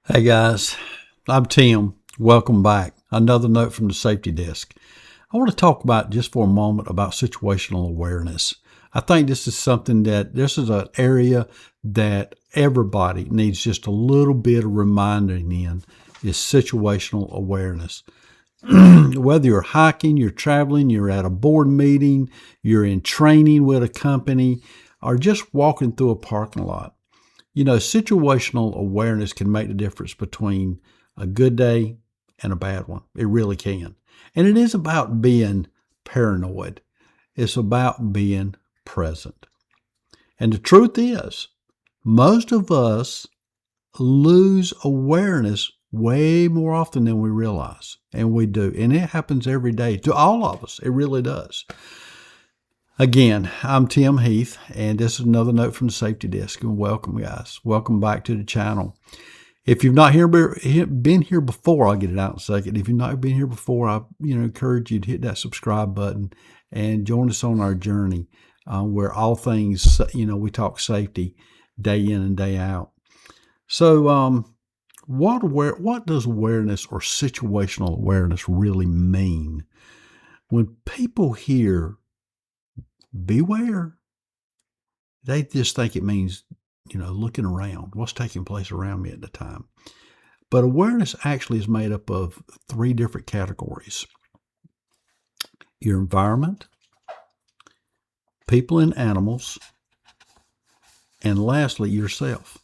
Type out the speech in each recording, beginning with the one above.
Hey guys, I'm Tim. Welcome back. Another note from the safety desk. I want to talk about just for a moment about situational awareness. I think this is an area that everybody needs just a little bit of reminding in is situational awareness. Whether you're hiking, you're traveling, you're at a board meeting, you're in training with a company, or just walking through a parking lot. Situational awareness can make the difference between a good day and a bad one. It really can. And it is about being paranoid. It's about being present. And the truth is, most of us lose awareness way more often than we realize. And we do. And it happens every day to all of us. It really does. Again, I'm Tim Heath, and this is another note from the safety desk. And welcome, guys. Welcome back to the channel. If you've not been here before, I'll get it out in a second. If you've not been here before, I encourage you to hit that subscribe button and join us on our journey where all things, we talk safety day in and day out. So, what does awareness or situational awareness really mean? When people hear beware, they just think it means, looking around, what's taking place around me at the time. But awareness actually is made up of three different categories: your environment, people and animals, and lastly, yourself.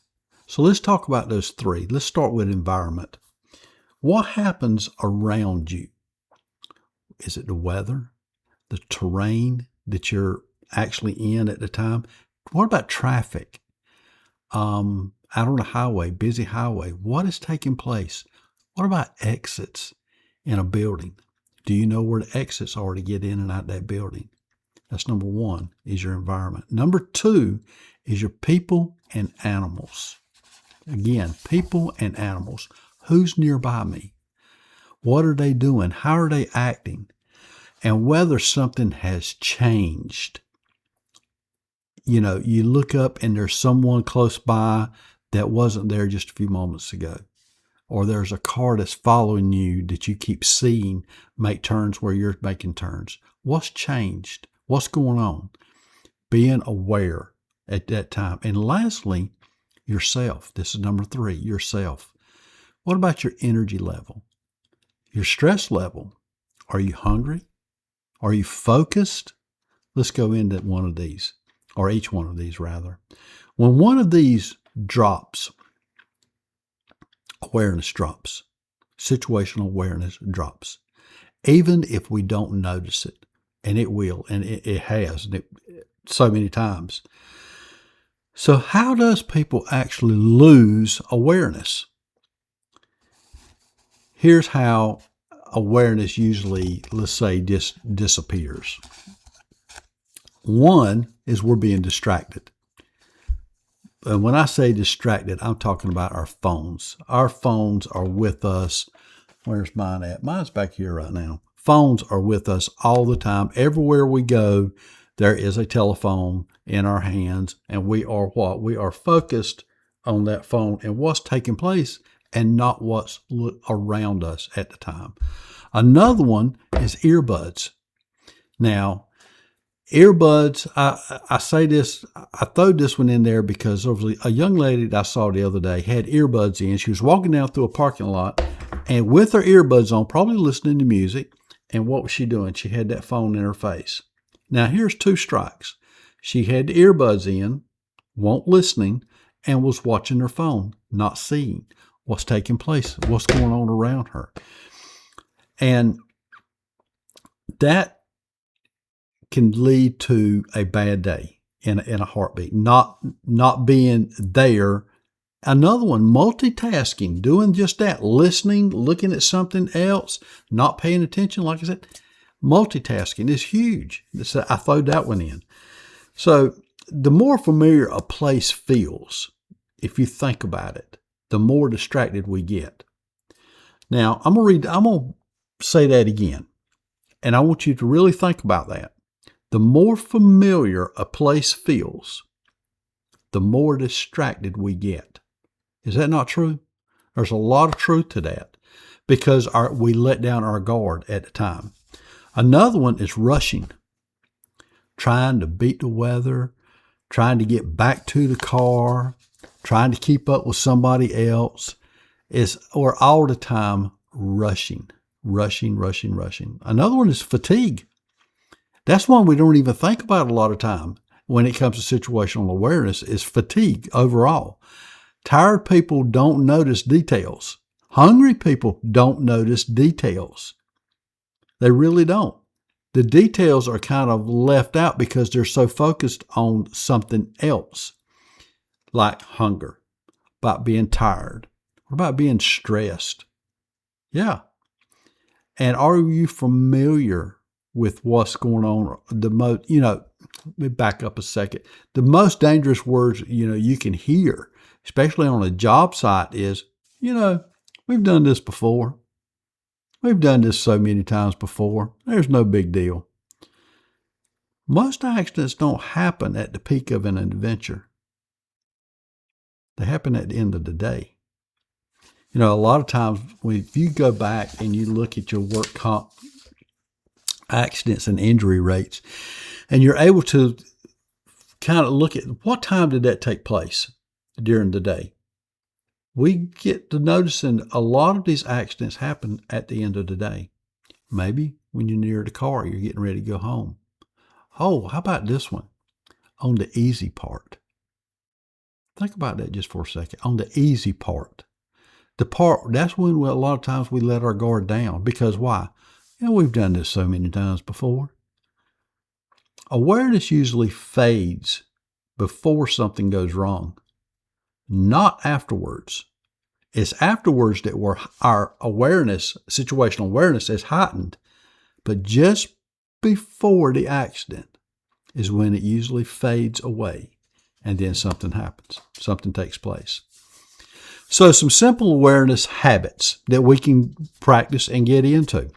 So let's talk about those three. Let's start with environment. What happens around you? Is it the weather, the terrain that you're actually in at the time? What about traffic? Out on a highway, busy highway, what is taking place? What about exits in a building? Do you know where the exits are to get in and out that building? That's number one, is your environment. Number two is your people and animals. Again, people and animals. Who's nearby me? What are they doing? How are they acting? And whether something has changed. You look up and there's someone close by that wasn't there just a few moments ago. Or there's a car that's following you that you keep seeing make turns where you're making turns. What's changed? What's going on? Being aware at that time. And lastly, yourself. This is number three, yourself. What about your energy level? Your stress level? Are you hungry? Are you focused? Let's go into one of these, or each one of these rather. When one of these drops, awareness drops, situational awareness drops, even if we don't notice it, and it will, and it has, and so many times. So how does people actually lose awareness? Here's how awareness usually, let's say, disappears. One is we're being distracted. And when I say distracted, I'm talking about our phones. Our phones are with us. Where's mine at? Mine's back here right now. Phones are with us all the time. Everywhere we go, there is a telephone in our hands, and we are what? We are focused on that phone and what's taking place and not what's around us at the time. Another one is earbuds. Now, earbuds, I say this, I throw this one in there because there was a young lady that I saw the other day had earbuds in. She was walking down through a parking lot and with her earbuds on, probably listening to music. And what was she doing? She had that phone in her face. Now, here's two strikes. She had the earbuds in, weren't listening, and was watching her phone, not seeing what's taking place, what's going on around her. And that can lead to a bad day in a heartbeat, not being there. Another one, multitasking, doing just that, listening, looking at something else, not paying attention. Like I said, multitasking is huge. I throw that one in. So the more familiar a place feels, if you think about it, the more distracted we get. Now, I'm going to say that again, and I want you to really think about that. The more familiar a place feels, the more distracted we get. Is that not true? There's a lot of truth to that because we let down our guard at the time. Another one is rushing, trying to beat the weather, trying to get back to the car, trying to keep up with somebody else. We're all the time rushing. Another one is fatigue. That's one we don't even think about a lot of time when it comes to situational awareness, is fatigue overall. Tired people don't notice details. Hungry people don't notice details. They really don't. The details are kind of left out because they're so focused on something else, like hunger, about being tired, or about being stressed. Yeah. And are you familiar with what's going on? Let me back up a second. The most dangerous words, you can hear, especially on a job site, is, we've done this before. We've done this so many times before. There's no big deal. Most accidents don't happen at the peak of an adventure. They happen at the end of the day. A lot of times, if you go back and you look at your work comp accidents and injury rates, and you're able to kind of look at what time did that take place during the day, we get to noticing a lot of these accidents happen at the end of the day. Maybe when you're near the car, you're getting ready to go home. Oh, how about this one? On the easy part. Think about that just for a second. On the easy part. That's when a lot of times we let our guard down. Because why? We've done this so many times before. Awareness usually fades before something goes wrong, not afterwards. It's afterwards that our awareness, situational awareness, is heightened. But just before the accident is when it usually fades away, and then something happens. Something takes place. So some simple awareness habits that we can practice and get into.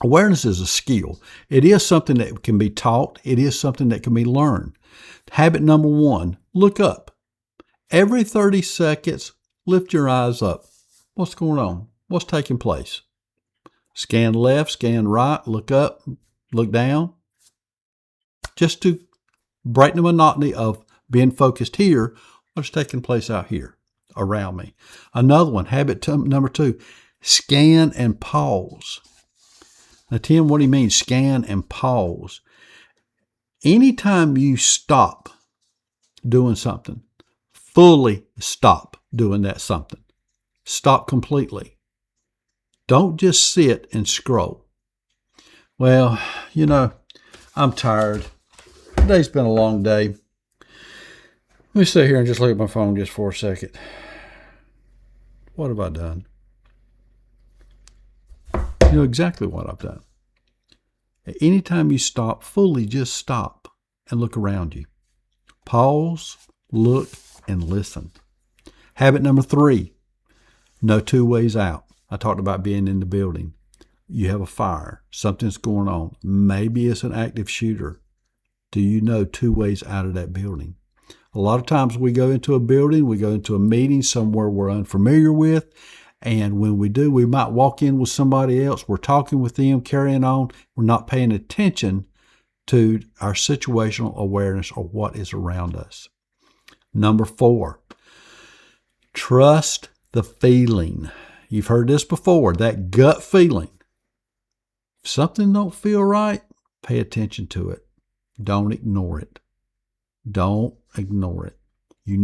Awareness is a skill. It is something that can be taught. It is something that can be learned. Habit number 1, look up. Every 30 seconds, lift your eyes up. What's going on? What's taking place? Scan left, scan right, look up, look down. Just to break the monotony of being focused here, what's taking place out here around me. Another one, habit number 2, scan and pause. Now, Tim, what do you mean scan and pause? Anytime you stop doing something, fully stop doing that something. Stop completely. Don't just sit and scroll. Well, I'm tired. Today's been a long day. Let me sit here and just look at my phone just for a second. What have I done? You know exactly what I've done. Anytime you stop, fully just stop and look around you. Pause, look, and listen. Habit number 3, no 2 ways out. I talked about being in the building. You have a fire. Something's going on. Maybe it's an active shooter. Do you know 2 ways out of that building? A lot of times we go into a building, we go into a meeting somewhere we're unfamiliar with, and when we do, we might walk in with somebody else. We're talking with them, carrying on. We're not paying attention to our situational awareness or what is around us. Number 4, trust the feeling. You've heard this before, that gut feeling. If something don't feel right, pay attention to it. Don't ignore it. Don't ignore it. You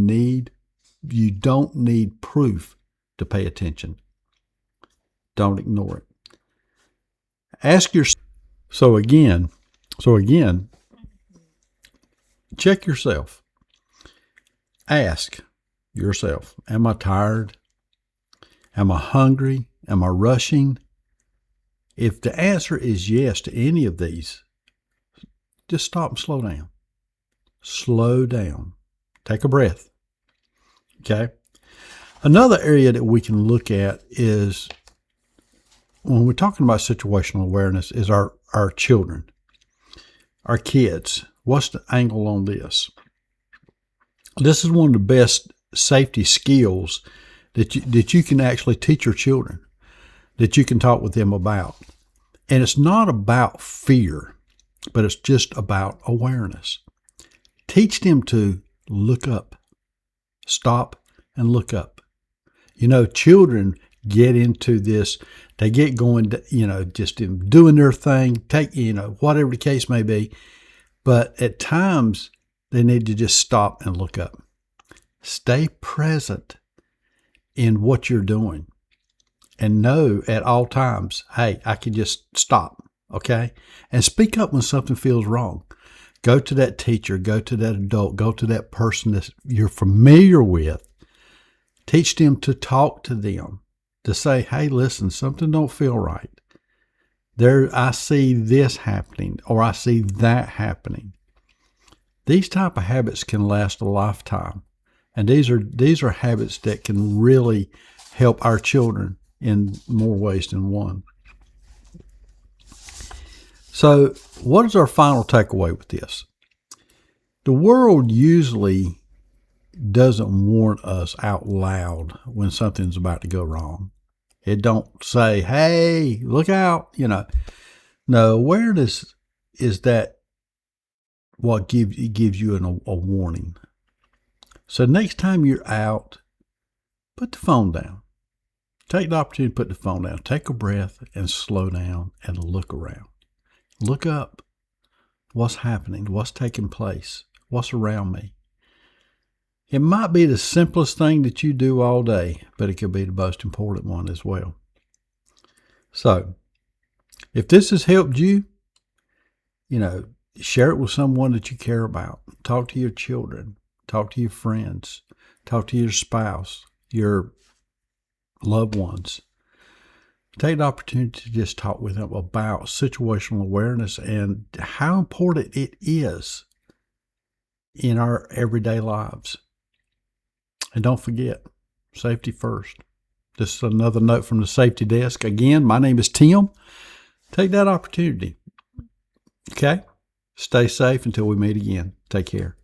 don't need proof to pay attention. Don't ignore it. Ask yourself. So again, check yourself. Ask yourself, am I tired? Am I hungry? Am I rushing? If the answer is yes to any of these, just stop and slow down. Slow down. Take a breath. Okay? Another area that we can look at is, when we're talking about situational awareness, is our children, our kids. What's the angle on this? This is one of the best safety skills that you can actually teach your children, that you can talk with them about. And it's not about fear, but it's just about awareness. Teach them to look up, stop and look up. Children get into this, they get going, just in doing their thing, whatever the case may be. But at times, they need to just stop and look up. Stay present in what you're doing and know at all times, hey, I can just stop, okay? And speak up when something feels wrong. Go to that teacher, go to that adult, go to that person that you're familiar with. Teach them to talk to them, to say, hey, listen, something don't feel right. I see this happening, or I see that happening. These type of habits can last a lifetime. And these are habits that can really help our children in more ways than one. So what is our final takeaway with this? The world usually doesn't warn us out loud when something's about to go wrong. It don't say, hey, look out, No, awareness is that what gives you a warning. So next time you're out, put the phone down. Take the opportunity to put the phone down. Take a breath and slow down and look around. Look up. What's happening? What's taking place? What's around me? It might be the simplest thing that you do all day, but it could be the most important one as well. So, if this has helped you, share it with someone that you care about. Talk to your children. Talk to your friends. Talk to your spouse, your loved ones. Take the opportunity to just talk with them about situational awareness and how important it is in our everyday lives. And don't forget, safety first. This is another note from the safety desk. Again, my name is Tim. Take that opportunity. Okay? Stay safe until we meet again. Take care.